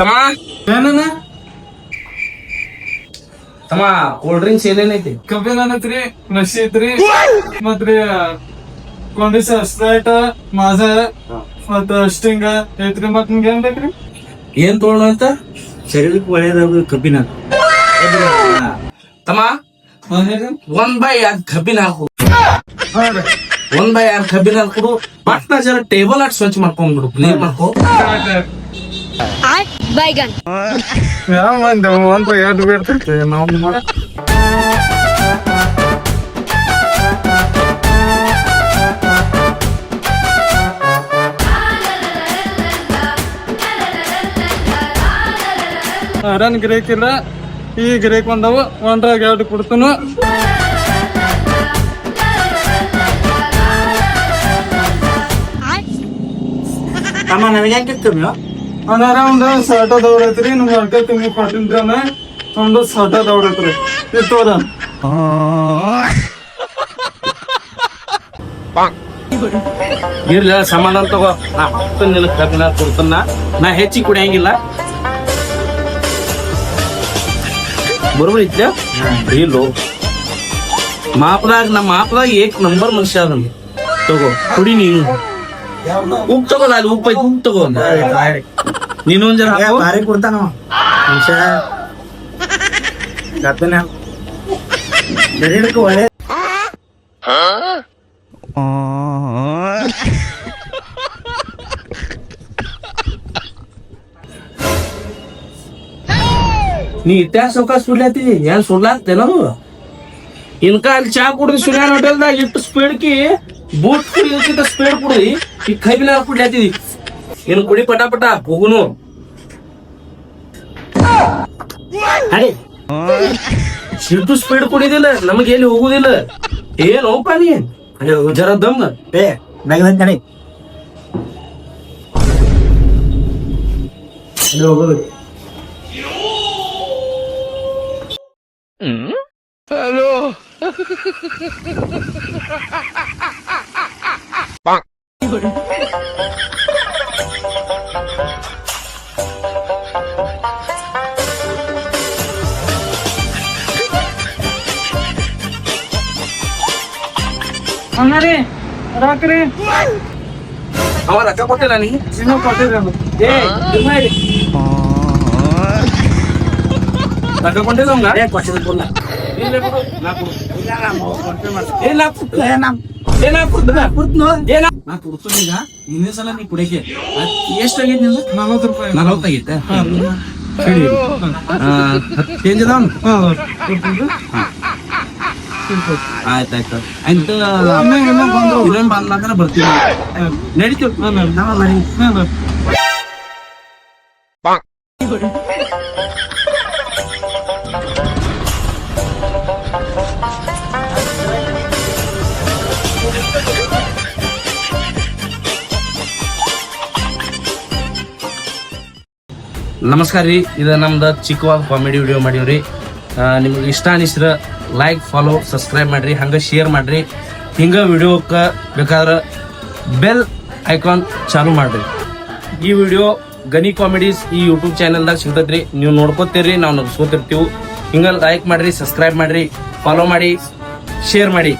ತಮ್ಮ ಏನನ ತಮ್ಮ ಕೂಲ್ ಡ್ರಿಂಕ್ಸ್ ಏನೇನೈತಿ? ಕಬ್ಬಿನ ಐತ್ರಿ, ಲಸ್ಸಿ ಐತ್ರಿ, ಮತ್ರಿ ಕೊಂಡಿಸ ಸ್ಪ್ರೈಟ್, ಮಾಜ ಮತ್ತ ಸ್ಟಿಂಗ್ ಐತ್ರಿ. ಮತ್ ನಿಮ್ಗೆ ಏನ್ ಬೇಕ್ರಿ? ಏನ್ ತೋಳ ಅಂತ ಶರೀರಕ್ಕೆ ಒಳ್ಳೇದಾಗ ಕಬ್ಬಿನ ತಮ್ಮ ಒಂದ್ ಬೈ ಯಾರು ಕಬ್ಬಿನ ಹಾಕು, ಒಂದ್ ಬೈ ಯಾರು ಕಬ್ಬಿನ ಹಾಕೊಡು. ಮತ್ ನಾ ಜರ ಟೇಬಲ್ ಆಟ್ ಸ್ವಚ್ಛ ಮಾಡ್ಕೊಂಡ್ಬಿಡು, ಕ್ಲೀನ್ ಮಾಡ್ಕೊ. ಬೈಗನ್ ಯಾವ ಮಂದಿ ಒಂದ್ ಎರಡು ಬೇಡ್ತೈತೆ ನಾವು ಮಾಡ. ರನ್ ಗಿರೇಕ್ ಇಲ್ಲ, ಈ ಗಿರೇಕ್ ಬಂದವು, ಒಂದ್ರಾಗ ಎರಡು ಕೊಡ್ತನು. ಅಮ್ಮ ನನಗೆ ಯಾಕೆ ಕಮ್ಮಿ ಅದಾರ ಒಂದು ಸಾಟ ದೌಡೈತ್ರಿ, ನಮ್ಗೆ ಅಡ್ಕ ತಿಂಗಿ ಕೊಟ್ಟಿದ್ರನ ಒಂದು ಸಾಟ ದೌಡೈತ್ರಿ. ಇತ್ತೋರ ಇರ್ಲಿ ಸಮಾಧಾನ ತಗೋ, ನಾ ಹೊತ್ತು ನಿನಗ್ ಕಬ್ಬಿನ ಕೊಡ್ತನ್ನ. ನಾ ಹೆಚ್ಚಿಗೆ ಕುಡಿಯಂಗಿಲ್ಲ, ಬರೋಬರ್ ಐತ್ಲ? ಇಲ್ಲೋ ಮಾಪದಾಗ, ನಮ್ಮ ಮಾಪದಾಗ ಏಕ್ ನಂಬರ್ ಮನುಷ್ಯ ಅದ. ತಗೋ ಕುಡಿ ನೀನು. ಉಪ್ಪು ತಗೋಲ್ಲ, ಅಲ್ಲಿ ಉಪ್ಪು ಐತಿ, ಉಪ್ಪು ತಗೋ. ನೀನೊಂದ್ ಜನ ಹಾಕು. ಭಾರಿ ಕೊಡ್ತಾನ ಮನುಷ್ಯ. ಕಬ್ಬಿನ ಶರೀರಕ್ಕೆ ಒಳ್ಳೆ. ನೀ ಇತ್ಯಾಸ ಸೌಕಾಶ ಸುಡ್ಲಾತಿ, ಏನ್ ಸುಡ್ಲಾತ್ತೇನದು? ಇನ್ಕ ಅಲ್ಲಿ ಚಾ ಕುಡ್ದಿ ಸುರ್ಯಾನ್ ಹೋಟೆಲ್ದಾಗ ಇಟ್ಟು ಸ್ಪೀಡ್ಕಿ ಬೂಟ್ ಕುಡಿದ ಸ್ಪೀಡ್ ಕುಡ್ದಿ ಈ ಕೈಬಿನ ಕುಡ್ಲಾತಿದಿ. ಇನ್ ಕುಡಿ ಪಟ ಪಟ ಹೋಗುನು. ಇಟ್ಟು ಸ್ಪೀಡ್ ಕುಡಿದಿಲ್ಲ, ನಮಗೆ ಎಲ್ಲಿ ಹೋಗುದಿಲ್ಲ. ಏನ್ ಹೋಪ ನೀ ಜರ ದಮ್ ನಗದಂತ ನಡಿ ಹೋಗೋದು. ಹಲೋ ಅಣ್ಣಾರಿ ರಾಕ್ರಿ, ಅವ ರೊಕ್ಕ ಕೊಟ್ಟಿಲ್ಲ ನೀ? ಇನ್ನೂ ಕೊಟ್ಟಿರಿ ಏ ರೊಕ್ಕ ಕೊಟ್ಟಿಲ್ಲ ಅವಂಗ? ಕ್ವಶನ್ ಕೊಡ್ಲ ಇಲ್ಲೇ ಕೊಡು, ನಾ ಕೊಡು. ಏ ನಾ ಕೊಡ್ತೀನಿ. ನಾ ಕೊಡ್ತೀನಿ ಈಗ. ಇನ್ನೇ ಸಲ ನೀ ಕುಡಿಯಕ್ಕೆ ಎಷ್ಟಾಗೈತಿ ನಿಂದು? 40 ರೂಪಾಯಿ. 40 ಆಗೈತೆ. ಚೇಂಜ್ ಅದಾವ? ಆಯ್ತಾಯ್ತು. ಆಯ್ತು ಇನ್ನೊಂದು ಬಂದಾಗ ಬರ್ತೀವಿ, ನಡೀತೀವಿ. ನಮಸ್ಕಾರ ರೀ, ಇದು ನಮ್ದು ಚಿಕ್ಕವಾಗ ಕಾಮಿಡಿ ವಿಡಿಯೋ ಮಾಡೀವ್ರಿ. ನಿಮ್ಗೆ ಇಷ್ಟ ಅನಿಸ್ರ ಲೈಕ್, ಫಾಲೋ, ಸಬ್ಸ್ಕ್ರೈಬ್ ಮಾಡ್ರಿ, ಹಂಗೆ ಶೇರ್ ಮಾಡ್ರಿ. ಹಿಂಗೆ ವಿಡಿಯೋಕ್ಕೆ ಬೇಕಾದ್ರೆ ಬೆಲ್ ಐಕಾನ್ ಚಾಲು ಮಾಡ್ರಿ. ಈ ವಿಡಿಯೋ ಗನಿ ಕಾಮಿಡೀಸ್ ಈ ಯೂಟ್ಯೂಬ್ ಚಾನಲ್ದಾಗ ಸಿಗ್ತದ್ರಿ, ನೀವು ನೋಡ್ಕೋತೀರಿ, ನಾವು ನಗ್ಸ್ಕೋತಿರ್ತೀವಿ. ಹಿಂಗೆ ಲೈಕ್ ಮಾಡ್ರಿ, ಸಬ್ಸ್ಕ್ರೈಬ್ ಮಾಡ್ರಿ, ಫಾಲೋ ಮಾಡಿ, ಶೇರ್ ಮಾಡಿ.